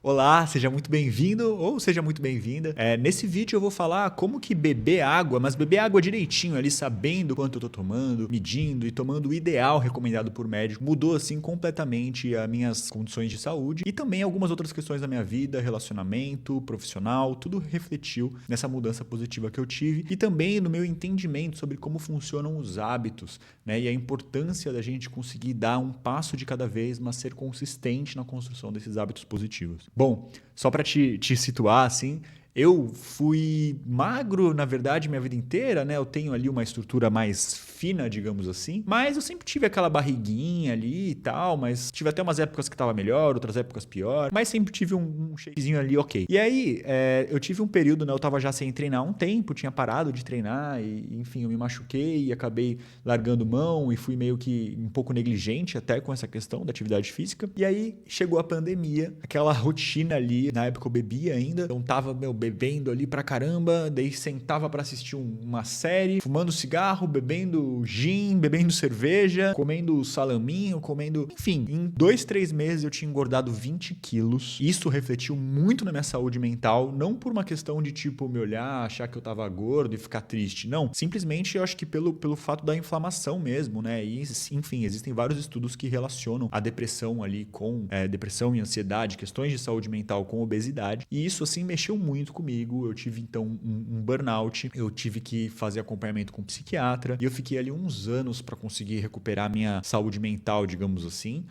Olá, seja muito bem-vindo ou seja muito bem-vinda. Nesse vídeo eu vou falar como que beber água, mas beber água direitinho ali, sabendo quanto eu tô tomando, medindo e tomando o ideal recomendado por médico, mudou assim completamente as minhas condições de saúde e também algumas outras questões da minha vida, relacionamento, profissional, tudo refletiu nessa mudança positiva que eu tive e também no meu entendimento sobre como funcionam os hábitos, né? E a importância da gente conseguir dar um passo de cada vez, mas ser consistente na construção desses hábitos positivos. Bom, só para te situar assim, eu fui magro, na verdade, minha vida inteira, né? Eu tenho ali uma estrutura mais fina, digamos assim, mas eu sempre tive aquela barriguinha ali e tal, mas tive até umas épocas que tava melhor, outras épocas pior, mas sempre tive um shapezinho ali ok. E aí, eu tive um período, né? Eu tava já sem treinar há um tempo, tinha parado de treinar e, enfim, eu me machuquei e acabei largando mão e fui meio que um pouco negligente até com essa questão da atividade física. E aí chegou a pandemia, aquela rotina ali, na época eu bebia ainda, então tava, bebendo ali pra caramba, daí sentava pra assistir uma série, fumando cigarro, bebendo gin, bebendo cerveja, comendo salaminho, comendo... Enfim, em 2, 3 meses eu tinha engordado 20 quilos. Isso refletiu muito na minha saúde mental, não por uma questão de tipo me olhar, achar que eu tava gordo e ficar triste, não. Simplesmente eu acho que pelo fato da inflamação mesmo, né? E enfim, existem vários estudos que relacionam a depressão ali com depressão e ansiedade, questões de saúde mental com obesidade. E isso assim mexeu muito comigo. Eu tive então um burnout, eu tive que fazer acompanhamento com um psiquiatra e eu fiquei ali uns anos para conseguir recuperar minha saúde mental, digamos assim.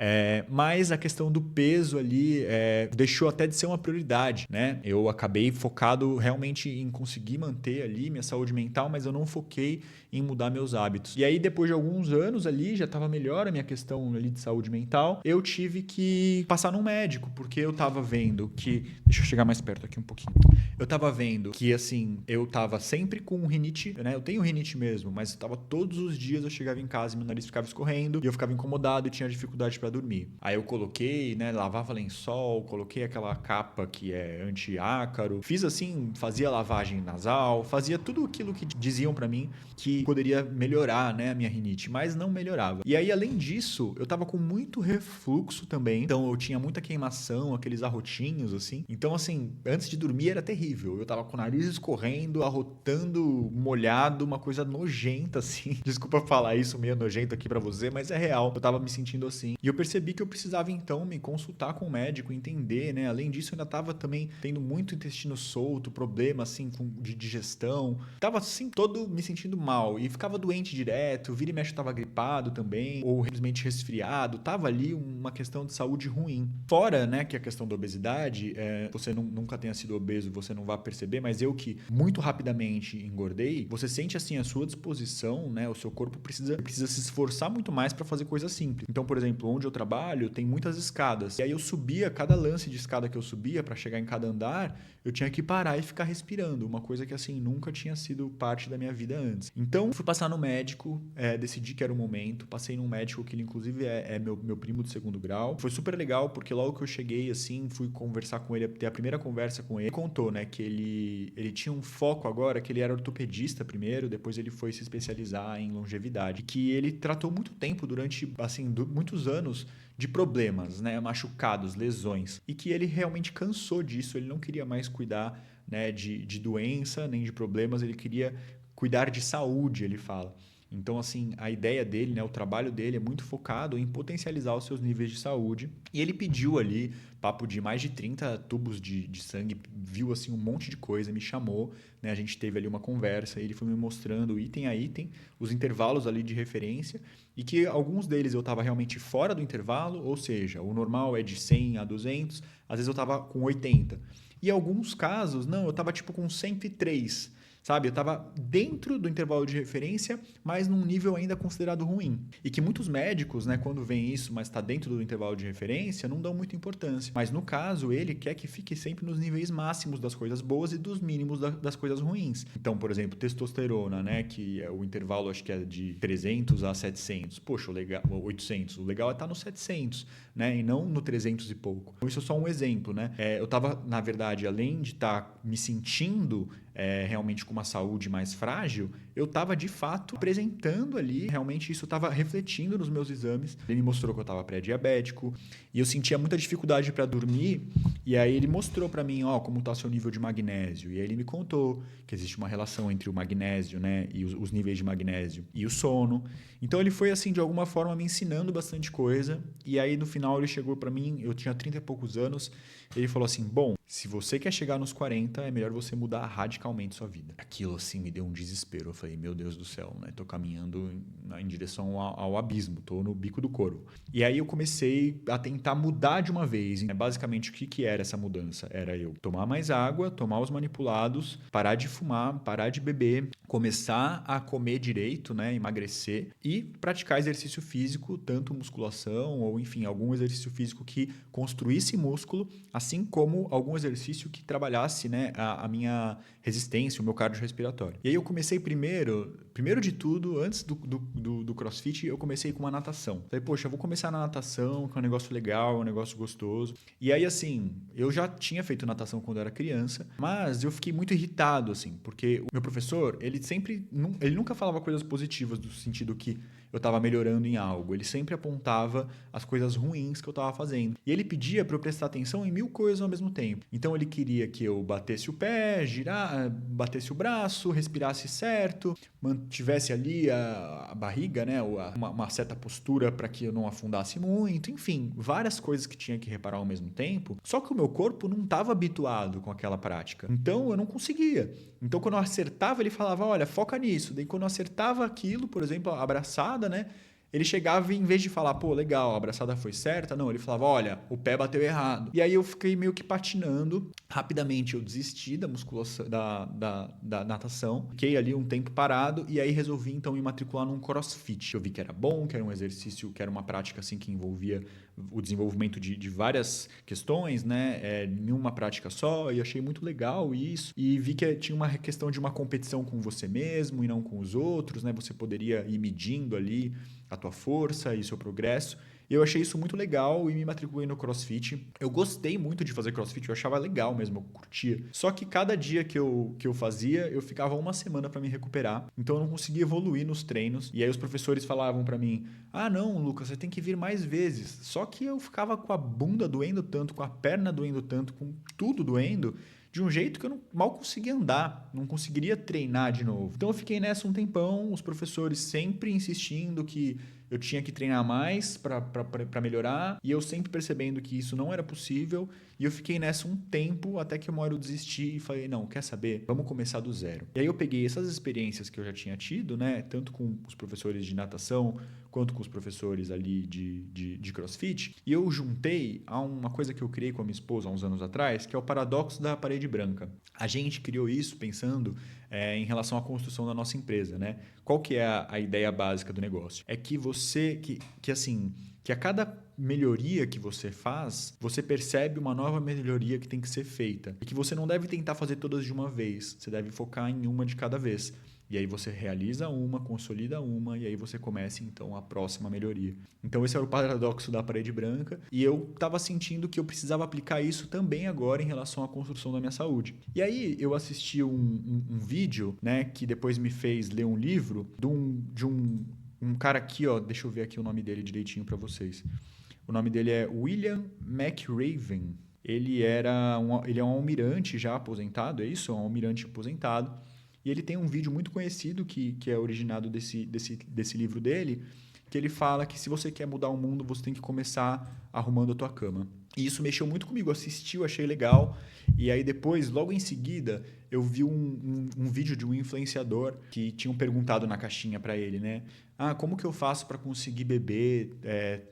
Mas a questão do peso ali deixou até de ser uma prioridade, né? Eu acabei focado realmente em conseguir manter ali minha saúde mental, mas eu não foquei em mudar meus hábitos. E aí depois de alguns anos ali, já estava melhor a minha questão ali de saúde mental, eu tive que passar num médico, porque eu tava vendo que... Deixa eu chegar mais perto aqui um pouquinho. Eu tava vendo que, assim, eu tava sempre com rinite, né? Eu tenho rinite mesmo, mas eu tava todos os dias, eu chegava em casa e meu nariz ficava escorrendo e eu ficava incomodado e tinha dificuldade para dormir. Aí eu coloquei, né? Lavava lençol, coloquei aquela capa que é anti-ácaro, fiz assim, fazia lavagem nasal, fazia tudo aquilo que diziam para mim que poderia melhorar, né, a minha rinite, mas não melhorava. E aí, além disso, eu tava com muito refluxo também, então eu tinha muita queimação, aqueles arrotinhos, assim. Então, assim, antes de dormir era terrível. Eu tava com o nariz escorrendo, arrotando, molhado, uma coisa nojenta, assim. Desculpa falar isso meio nojento aqui pra você, mas é real. Eu tava me sentindo assim. E eu percebi que eu precisava, então, me consultar com o médico, entender, né? Além disso, eu ainda tava também tendo muito intestino solto, problema, assim, de digestão. Tava, assim, todo me sentindo mal e ficava doente direto, vira e mexe eu tava gripado também, ou simplesmente resfriado, tava ali uma questão de saúde ruim. Fora, né, que a questão da obesidade, você nunca tenha sido obeso, você não vai perceber, mas eu que muito rapidamente engordei, você sente assim a sua disposição, né, o seu corpo precisa se esforçar muito mais para fazer coisas simples. Então, por exemplo, onde eu trabalho tem muitas escadas, e aí eu subia, cada lance de escada que eu subia para chegar em cada andar, eu tinha que parar e ficar respirando, uma coisa que assim nunca tinha sido parte da minha vida antes. Então, fui passar no médico, decidi que era o momento, passei num médico que ele inclusive é meu primo de segundo grau. Foi super legal, porque logo que eu cheguei, assim, fui conversar com ele, ter a primeira conversa com ele, contou, né, que ele tinha um foco agora, que ele era ortopedista primeiro, depois ele foi se especializar em longevidade, que ele tratou muito tempo, durante, assim, muitos anos, de problemas, né, machucados, lesões, e que ele realmente cansou disso, ele não queria mais cuidar, né, de doença, nem de problemas, ele queria cuidar de saúde, ele fala. Então, assim, a ideia dele, né, o trabalho dele é muito focado em potencializar os seus níveis de saúde. E ele pediu ali, papo de mais de 30 tubos de sangue, viu, assim, um monte de coisa, me chamou, né, a gente teve ali uma conversa, ele foi me mostrando item a item, os intervalos ali de referência, e que alguns deles eu estava realmente fora do intervalo, ou seja, o normal é de 100 a 200, às vezes eu estava com 80. E alguns casos, não, eu estava tipo com 103, sabe? Eu estava dentro do intervalo de referência, mas num nível ainda considerado ruim. E que muitos médicos, né, quando veem isso, mas está dentro do intervalo de referência, não dão muita importância. Mas no caso, ele quer que fique sempre nos níveis máximos das coisas boas e dos mínimos das coisas ruins. Então, por exemplo, testosterona, né, que é o intervalo, acho que é de 300 a 700. Poxa, o legal, 800. O legal é estar no 700, né, e não no 300 e pouco. Então, isso é só um exemplo, né? Eu estava, na verdade, além de estar me sentindo realmente com uma saúde mais frágil, eu estava de fato apresentando ali, realmente isso estava refletindo nos meus exames. Ele me mostrou que eu estava pré-diabético e eu sentia muita dificuldade para dormir. E aí ele mostrou para mim, como está seu nível de magnésio. E aí ele me contou que existe uma relação entre o magnésio, né, e os níveis de magnésio e o sono. Então ele foi assim de alguma forma me ensinando bastante coisa. E aí no final ele chegou para mim, eu tinha 30 e poucos anos, ele falou assim: "Bom, se você quer chegar nos 40, é melhor você mudar radicalmente sua vida." Aquilo assim me deu um desespero. Eu falei: "Meu Deus do céu, né? Tô caminhando em direção ao abismo, tô no bico do corvo." E aí eu comecei a tentar mudar de uma vez. Basicamente, o que era essa mudança? Era eu tomar mais água, tomar os manipulados, parar de fumar, parar de beber, começar a comer direito, né? Emagrecer e praticar exercício físico, tanto musculação ou, enfim, algum exercício físico que construísse músculo, assim como algum exercício que trabalhasse, né, a minha resistência, o meu cardiorrespiratório. E aí eu comecei primeiro de tudo, antes do CrossFit, eu comecei com uma natação. Falei, poxa, eu vou começar na natação, que é um negócio legal, é um negócio gostoso. E aí, assim, eu já tinha feito natação quando eu era criança, mas eu fiquei muito irritado, assim, porque o meu professor, ele nunca falava coisas positivas, do sentido que eu estava melhorando em algo. Ele sempre apontava as coisas ruins que eu estava fazendo. E ele pedia para eu prestar atenção em 1000 coisas ao mesmo tempo. Então ele queria que eu batesse o pé, batesse o braço, respirasse certo, mantivesse ali a barriga, né, uma certa postura para que eu não afundasse muito. Enfim, várias coisas que tinha que reparar ao mesmo tempo. Só que o meu corpo não estava habituado com aquela prática. Então eu não conseguia. Então quando eu acertava, ele falava, olha, foca nisso. Daí quando eu acertava aquilo, por exemplo, a abraçada, né? Ele chegava e, em vez de falar, pô, legal, a abraçada foi certa, não, ele falava, olha, o pé bateu errado. E aí eu fiquei meio que patinando. Rapidamente eu desisti da musculação, da natação. Fiquei ali um tempo parado e aí resolvi então me matricular num CrossFit. Eu vi que era bom, que era um exercício, que era uma prática assim que envolvia o desenvolvimento de várias questões, né, em uma prática só, e achei muito legal isso. E vi que tinha uma questão de uma competição com você mesmo e não com os outros, né? Você poderia ir medindo ali a tua força e seu progresso. Eu achei isso muito legal e me matriculei no CrossFit. Eu gostei muito de fazer CrossFit, eu achava legal mesmo, eu curtia. Só que cada dia que eu fazia, eu ficava uma semana para me recuperar. Então eu não conseguia evoluir nos treinos. E aí os professores falavam para mim, não, Lucas, você tem que vir mais vezes. Só que eu ficava com a bunda doendo tanto, com a perna doendo tanto, com tudo doendo, de um jeito que eu mal conseguia andar, não conseguiria treinar de novo. Então eu fiquei nessa um tempão, os professores sempre insistindo que eu tinha que treinar mais para melhorar, e eu sempre percebendo que isso não era possível, e eu fiquei nessa um tempo, até que uma hora eu desisti e falei, não, quer saber? Vamos começar do zero. E aí eu peguei essas experiências que eu já tinha tido, né, tanto com os professores de natação, quanto com os professores ali de CrossFit, e eu juntei a uma coisa que eu criei com a minha esposa há uns anos atrás, que é o paradoxo da parede branca. A gente criou isso pensando em relação à construção da nossa empresa, né? Qual que é a ideia básica do negócio? É que que a cada melhoria que você faz, você percebe uma nova melhoria que tem que ser feita. E que você não deve tentar fazer todas de uma vez, você deve focar em uma de cada vez. E aí você realiza uma, consolida uma, e aí você começa, então, a próxima melhoria. Então, esse era o paradoxo da parede branca, e eu estava sentindo que eu precisava aplicar isso também agora em relação à construção da minha saúde. E aí, eu assisti um vídeo, né, que depois me fez ler um livro de um cara aqui, ó, deixa eu ver aqui o nome dele direitinho para vocês. O nome dele é William McRaven. Ele é um almirante já aposentado, é isso? É um almirante aposentado. E ele tem um vídeo muito conhecido que é originado desse livro dele, que ele fala que se você quer mudar o mundo, você tem que começar arrumando a tua cama. E isso mexeu muito comigo, assisti, eu achei legal. E aí depois, logo em seguida, eu vi um vídeo de um influenciador que tinham perguntado na caixinha para ele, né? Como que eu faço para conseguir beber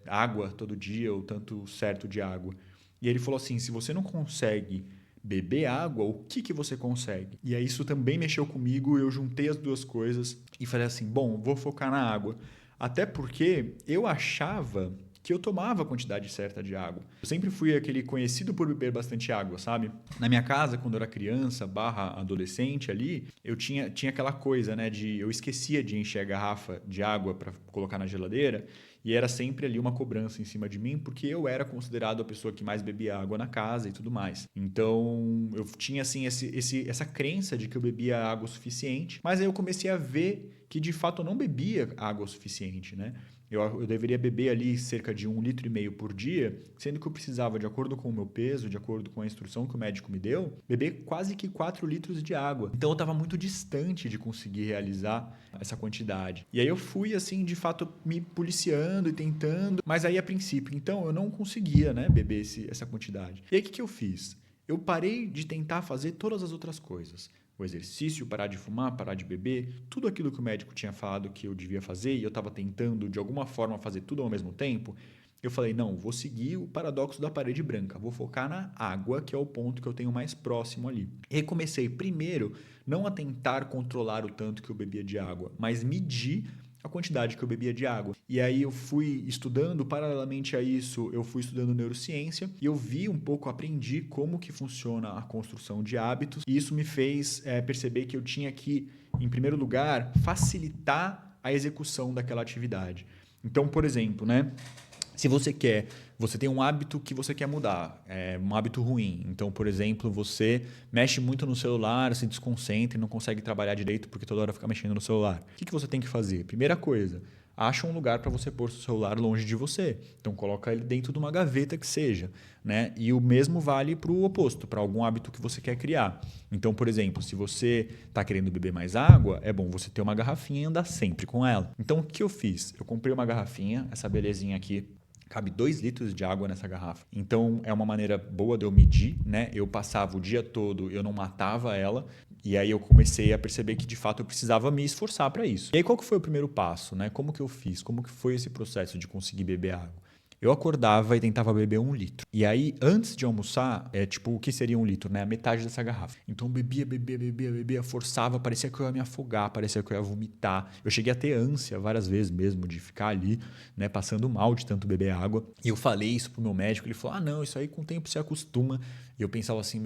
água todo dia ou tanto certo de água? E ele falou assim, se você não consegue beber água, o que você consegue? E aí isso também mexeu comigo, eu juntei as duas coisas e falei assim, bom, vou focar na água. Até porque eu achava que eu tomava a quantidade certa de água. Eu sempre fui aquele conhecido por beber bastante água, sabe? Na minha casa, quando eu era criança, adolescente ali, eu tinha aquela coisa, né, eu esquecia de encher a garrafa de água para colocar na geladeira, E era sempre ali uma cobrança em cima de mim, porque eu era considerado a pessoa que mais bebia água na casa e tudo mais. Então, eu tinha assim essa crença de que eu bebia água o suficiente, mas aí eu comecei a ver que de fato eu não bebia água o suficiente, né? Eu deveria beber ali cerca de 1,5 litro por dia, sendo que eu precisava, de acordo com o meu peso, de acordo com a instrução que o médico me deu, beber quase que 4 litros de água. Então eu estava muito distante de conseguir realizar essa quantidade. E aí eu fui, assim, de fato, me policiando e tentando, mas aí a princípio, então, eu não conseguia, né, beber essa quantidade. E aí o que eu fiz? Eu parei de tentar fazer todas as outras coisas. O exercício, parar de fumar, parar de beber, tudo aquilo que o médico tinha falado que eu devia fazer e eu estava tentando de alguma forma fazer tudo ao mesmo tempo, eu falei, não, vou seguir o paradoxo da parede branca, vou focar na água, que é o ponto que eu tenho mais próximo ali. E comecei primeiro não a tentar controlar o tanto que eu bebia de água, mas medir a quantidade que eu bebia de água. E aí eu fui estudando, paralelamente a isso, eu fui estudando neurociência e eu vi um pouco, aprendi como que funciona a construção de hábitos. E isso me fez perceber que eu tinha que, em primeiro lugar, facilitar a execução daquela atividade. Então, por exemplo, né? Se você tem um hábito que você quer mudar, um hábito ruim. Então, por exemplo, você mexe muito no celular, se desconcentra e não consegue trabalhar direito porque toda hora fica mexendo no celular. O que você tem que fazer? Primeira coisa, acha um lugar para você pôr seu celular longe de você. Então, coloca ele dentro de uma gaveta que seja, né? E o mesmo vale para o oposto, para algum hábito que você quer criar. Então, por exemplo, se você está querendo beber mais água, é bom você ter uma garrafinha e andar sempre com ela. Então, o que eu fiz? Eu comprei uma garrafinha, essa belezinha aqui, cabe 2 litros de água nessa garrafa. Então, é uma maneira boa de eu medir, né? Eu passava o dia todo, eu não matava ela. E aí eu comecei a perceber que, de fato, eu precisava me esforçar para isso. E aí, qual que foi o primeiro passo, né? Como que eu fiz? Como que foi esse processo de conseguir beber água? Eu acordava e tentava beber 1 litro. E aí, antes de almoçar, o que seria 1 litro, né? A metade dessa garrafa. Então, bebia, forçava, parecia que eu ia me afogar, parecia que eu ia vomitar. Eu cheguei a ter ânsia várias vezes mesmo de ficar ali, né? Passando mal de tanto beber água. E eu falei isso pro meu médico, ele falou, não, isso aí com o tempo se acostuma. E eu pensava assim,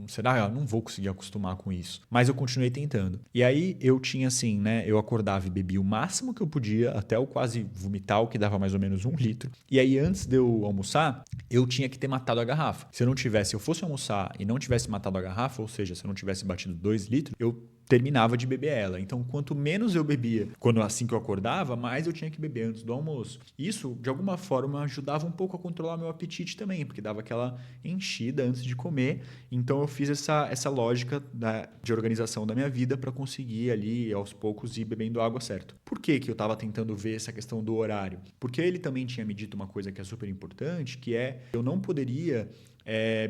será? Eu não vou conseguir acostumar com isso. Mas eu continuei tentando. E aí, eu tinha assim, né? Eu acordava e bebia o máximo que eu podia, até eu quase vomitar, o que dava mais ou menos 1 litro. E aí, antes de eu almoçar, eu tinha que ter matado a garrafa. Se eu fosse almoçar e não tivesse matado a garrafa, ou seja, se eu não tivesse batido 2 litros, eu terminava de beber ela. Então, quanto menos eu bebia assim que eu acordava, mais eu tinha que beber antes do almoço. Isso, de alguma forma, ajudava um pouco a controlar meu apetite também, porque dava aquela enchida antes de comer. Então, eu fiz essa lógica de organização da minha vida para conseguir ali, aos poucos, ir bebendo água certo. Por que eu estava tentando ver essa questão do horário? Porque ele também tinha me dito uma coisa que é super importante, que é eu não poderia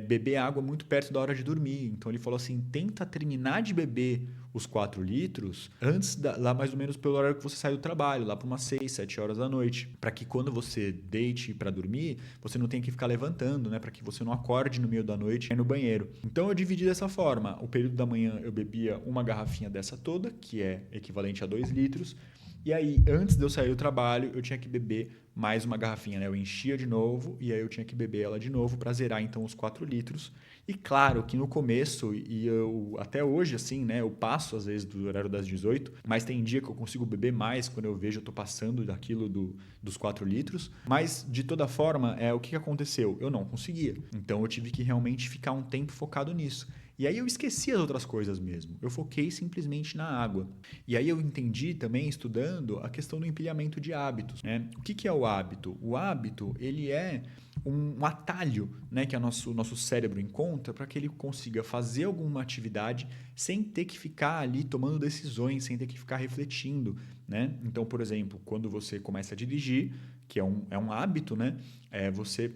beber água muito perto da hora de dormir. Então ele falou assim, tenta terminar de beber os 4 litros antes, lá mais ou menos pelo horário que você sai do trabalho, lá para umas 6, 7 horas da noite. Para que quando você deite para dormir, você não tenha que ficar levantando, né? Para que você não acorde no meio da noite e ir no banheiro. Então eu dividi dessa forma. O período da manhã eu bebia uma garrafinha dessa toda, que é equivalente a 2 litros. E aí, antes de eu sair do trabalho, eu tinha que beber mais uma garrafinha, né? Eu enchia de novo e aí eu tinha que beber ela de novo para zerar então os 4 litros. E claro que no começo, e eu até hoje assim, né? Eu passo às vezes do horário das 18, mas tem dia que eu consigo beber mais quando eu vejo eu tô passando daquilo dos 4 litros. Mas de toda forma, o que aconteceu? Eu não conseguia. Então eu tive que realmente ficar um tempo focado nisso. E aí eu esqueci as outras coisas mesmo. Eu foquei simplesmente na água. E aí eu entendi também, estudando, a questão do empilhamento de hábitos, né? O que é o hábito? O hábito, ele é um atalho, né, que o nosso cérebro encontra para que ele consiga fazer alguma atividade sem ter que ficar ali tomando decisões, sem ter que ficar refletindo, né? Então, por exemplo, quando você começa a dirigir, que é um hábito, né? Você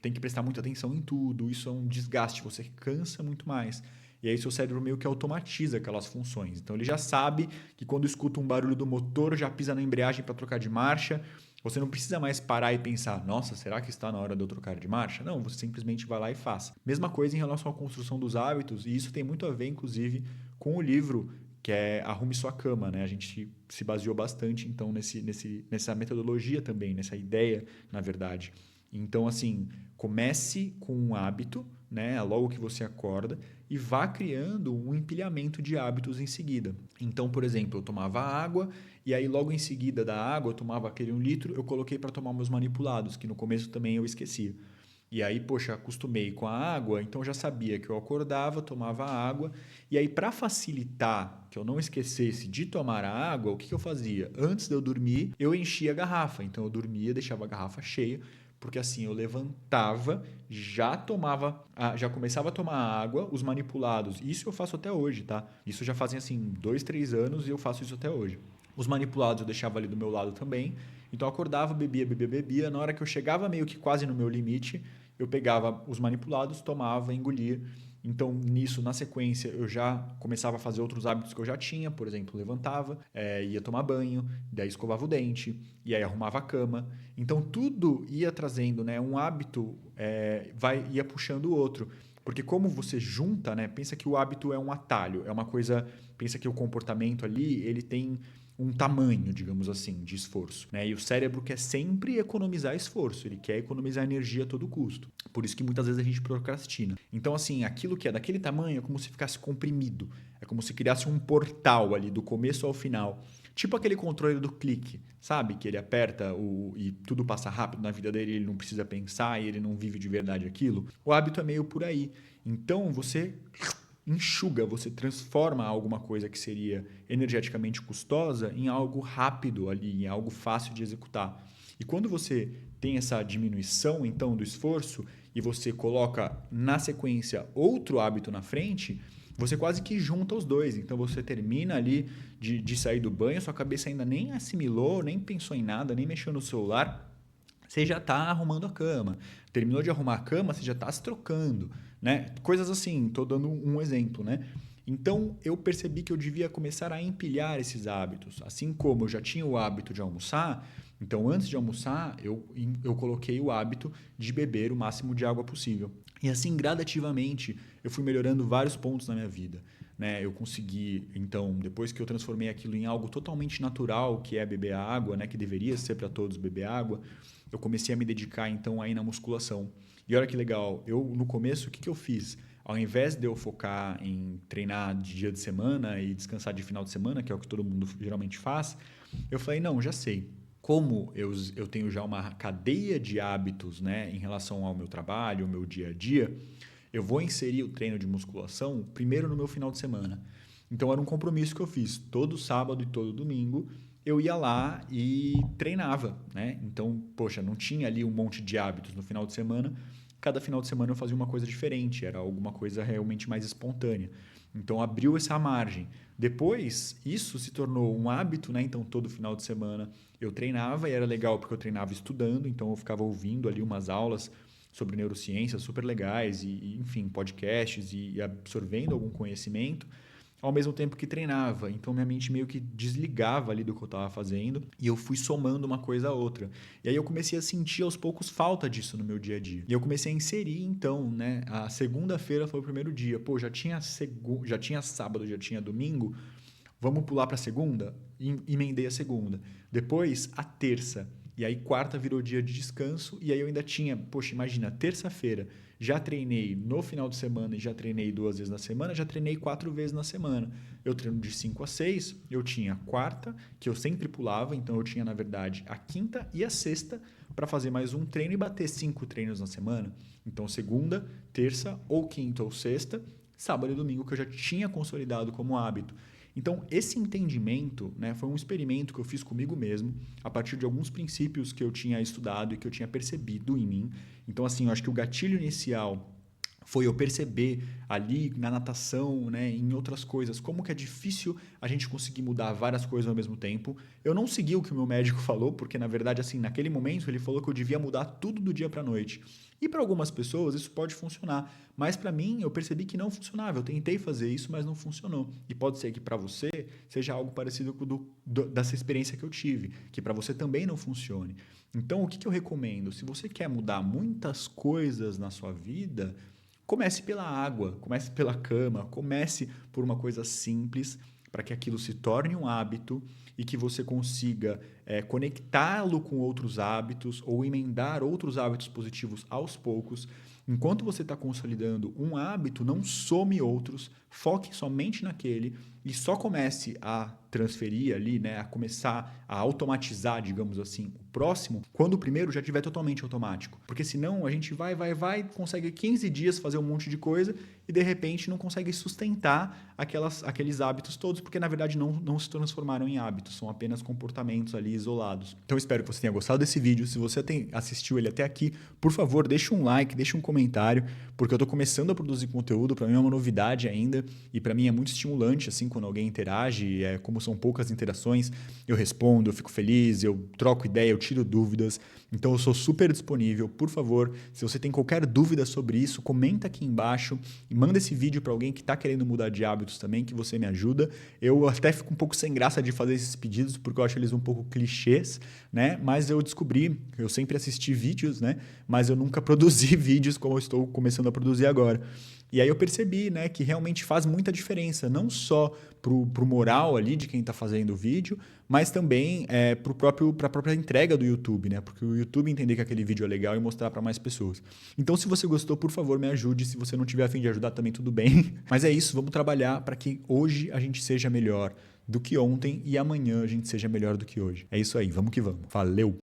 tem que prestar muita atenção em tudo, isso é um desgaste, você cansa muito mais. E aí seu cérebro meio que automatiza aquelas funções. Então ele já sabe que quando escuta um barulho do motor, já pisa na embreagem para trocar de marcha. Você não precisa mais parar e pensar, nossa, será que está na hora de eu trocar de marcha? Não, você simplesmente vai lá e faz. Mesma coisa em relação à construção dos hábitos, e isso tem muito a ver, inclusive, com o livro que é Arrume Sua Cama, né? A gente se baseou bastante, então, nessa metodologia também, nessa ideia, na verdade. Então, assim, comece com um hábito, né, logo que você acorda, e vá criando um empilhamento de hábitos em seguida. Então, por exemplo, eu tomava água e aí logo em seguida da água eu tomava aquele 1 litro, eu coloquei para tomar meus manipulados, que no começo também eu esquecia. E aí, poxa, acostumei com a água, então já sabia que eu acordava, tomava água. E aí, para facilitar que eu não esquecesse de tomar a água, o que eu fazia? Antes de eu dormir, eu enchia a garrafa. Então eu dormia, deixava a garrafa cheia, porque assim eu levantava, já tomava, já começava a tomar água, os manipulados. Isso eu faço até hoje, tá? Isso já fazem assim 2, 3 anos e eu faço isso até hoje. Os manipulados eu deixava ali do meu lado também. Então eu acordava, bebia, bebia, bebia. Na hora que eu chegava meio que quase no meu limite, eu pegava os manipulados, tomava, engolia. Então, nisso, na sequência, eu já começava a fazer outros hábitos que eu já tinha. Por exemplo, levantava, ia tomar banho, daí escovava o dente, e aí arrumava a cama. Então, tudo ia trazendo, né, um hábito, ia puxando o outro. Porque como você junta, né, pensa que o hábito é um atalho, é uma coisa... Pensa que o comportamento ali, ele tem um tamanho, digamos assim, de esforço, né? E o cérebro quer sempre economizar esforço, ele quer economizar energia a todo custo. Por isso que muitas vezes a gente procrastina. Então, assim, aquilo que é daquele tamanho é como se ficasse comprimido. É como se criasse um portal ali do começo ao final. Tipo aquele controle do clique, sabe? Que ele aperta e tudo passa rápido na vida dele, ele não precisa pensar e ele não vive de verdade aquilo. O hábito é meio por aí. Então, você enxuga, você transforma alguma coisa que seria energeticamente custosa em algo rápido ali, em algo fácil de executar. E quando você tem essa diminuição, então, do esforço e você coloca na sequência outro hábito na frente, você quase que junta os dois. Então, você termina ali de sair do banho, sua cabeça ainda nem assimilou, nem pensou em nada, nem mexeu no celular, você já está arrumando a cama. Terminou de arrumar a cama, você já está se trocando, né? Coisas assim, estou dando um exemplo, né? Então, eu percebi que eu devia começar a empilhar esses hábitos. Assim como eu já tinha o hábito de almoçar, então antes de almoçar, eu coloquei o hábito de beber o máximo de água possível. E assim, gradativamente, eu fui melhorando vários pontos na minha vida. Né? Eu consegui, então, depois que eu transformei aquilo em algo totalmente natural, que é beber água, né? Que deveria ser para todos beber água, eu comecei a me dedicar, então, aí na musculação. E olha que legal, no começo, o que eu fiz? Ao invés de eu focar em treinar de dia de semana e descansar de final de semana, que é o que todo mundo geralmente faz, eu falei, não, já sei. Como eu tenho já uma cadeia de hábitos, né, em relação ao meu trabalho, ao meu dia a dia, eu vou inserir o treino de musculação primeiro no meu final de semana. Então era um compromisso que eu fiz. Todo sábado e todo domingo eu ia lá e treinava, né? Então, poxa, não tinha ali um monte de hábitos no final de semana. Cada final de semana eu fazia uma coisa diferente, era alguma coisa realmente mais espontânea. Então abriu essa margem. Depois, isso se tornou um hábito, né? Então todo final de semana eu treinava e era legal porque eu treinava estudando, então eu ficava ouvindo ali umas aulas sobre neurociência super legais enfim, podcasts e absorvendo algum conhecimento ao mesmo tempo que treinava. Então minha mente meio que desligava ali do que eu estava fazendo e eu fui somando uma coisa a outra. E aí eu comecei a sentir aos poucos falta disso no meu dia a dia. E eu comecei a inserir então, né? A segunda-feira foi o primeiro dia. Pô, já tinha sábado, já tinha domingo. Vamos pular para a segunda? Emendei a segunda. Depois, a terça. E aí, quarta virou dia de descanso. E aí, eu ainda tinha, poxa, imagina, terça-feira. Já treinei no final de semana e já treinei 2 vezes na semana. Já treinei 4 vezes na semana. Eu treino de 5 a 6. Eu tinha a quarta, que eu sempre pulava. Então, eu tinha, na verdade, a quinta e a sexta para fazer mais um treino e bater 5 treinos na semana. Então, segunda, terça, ou quinta ou sexta, sábado e domingo, que eu já tinha consolidado como hábito. Então, esse entendimento, né, foi um experimento que eu fiz comigo mesmo, a partir de alguns princípios que eu tinha estudado e que eu tinha percebido em mim. Então, assim, eu acho que o gatilho inicial foi eu perceber ali na natação, né, em outras coisas, como que é difícil a gente conseguir mudar várias coisas ao mesmo tempo. Eu não segui o que o meu médico falou, porque na verdade, assim, naquele momento ele falou que eu devia mudar tudo do dia para a noite. E para algumas pessoas isso pode funcionar, mas para mim eu percebi que não funcionava. Eu tentei fazer isso, mas não funcionou. E pode ser que para você seja algo parecido com dessa experiência que eu tive, que para você também não funcione. Então, o que eu recomendo? Se você quer mudar muitas coisas na sua vida, comece pela água, comece pela cama, comece por uma coisa simples para que aquilo se torne um hábito e que você consiga conectá-lo com outros hábitos ou emendar outros hábitos positivos aos poucos. Enquanto você está consolidando um hábito, não some outros, foque somente naquele e só comece a transferir ali, né, a começar a automatizar, digamos assim, o próximo, quando o primeiro já estiver totalmente automático. Porque senão a gente vai, consegue 15 dias fazer um monte de coisa e de repente não consegue sustentar aqueles hábitos todos, porque na verdade não se transformaram em hábitos, são apenas comportamentos ali isolados. Então espero que você tenha gostado desse vídeo. Se você assistiu ele até aqui, por favor, deixa um like, deixa um comentário, porque eu estou começando a produzir conteúdo, para mim é uma novidade ainda e para mim é muito estimulante assim quando alguém interage, como são poucas interações, eu respondo, eu fico feliz, eu troco ideia, eu tiro dúvidas. Então eu sou super disponível. Por favor, se você tem qualquer dúvida sobre isso, comenta aqui embaixo e manda esse vídeo para alguém que está querendo mudar de hábitos também, que você me ajuda. Eu até fico um pouco sem graça de fazer esses pedidos, porque eu acho eles um pouco clichês, né? Mas eu descobri, eu sempre assisti vídeos, né? Mas eu nunca produzi vídeos como eu estou começando a produzir agora. E aí eu percebi, né, que realmente faz muita diferença, não só pro moral ali de quem está fazendo o vídeo, mas também para a própria entrega do YouTube, né? Porque o YouTube entender que aquele vídeo é legal e mostrar para mais pessoas. Então, se você gostou, por favor, me ajude. Se você não tiver a fim de ajudar, também tudo bem. Mas é isso, vamos trabalhar para que hoje a gente seja melhor do que ontem e amanhã a gente seja melhor do que hoje. É isso aí, vamos que vamos. Valeu!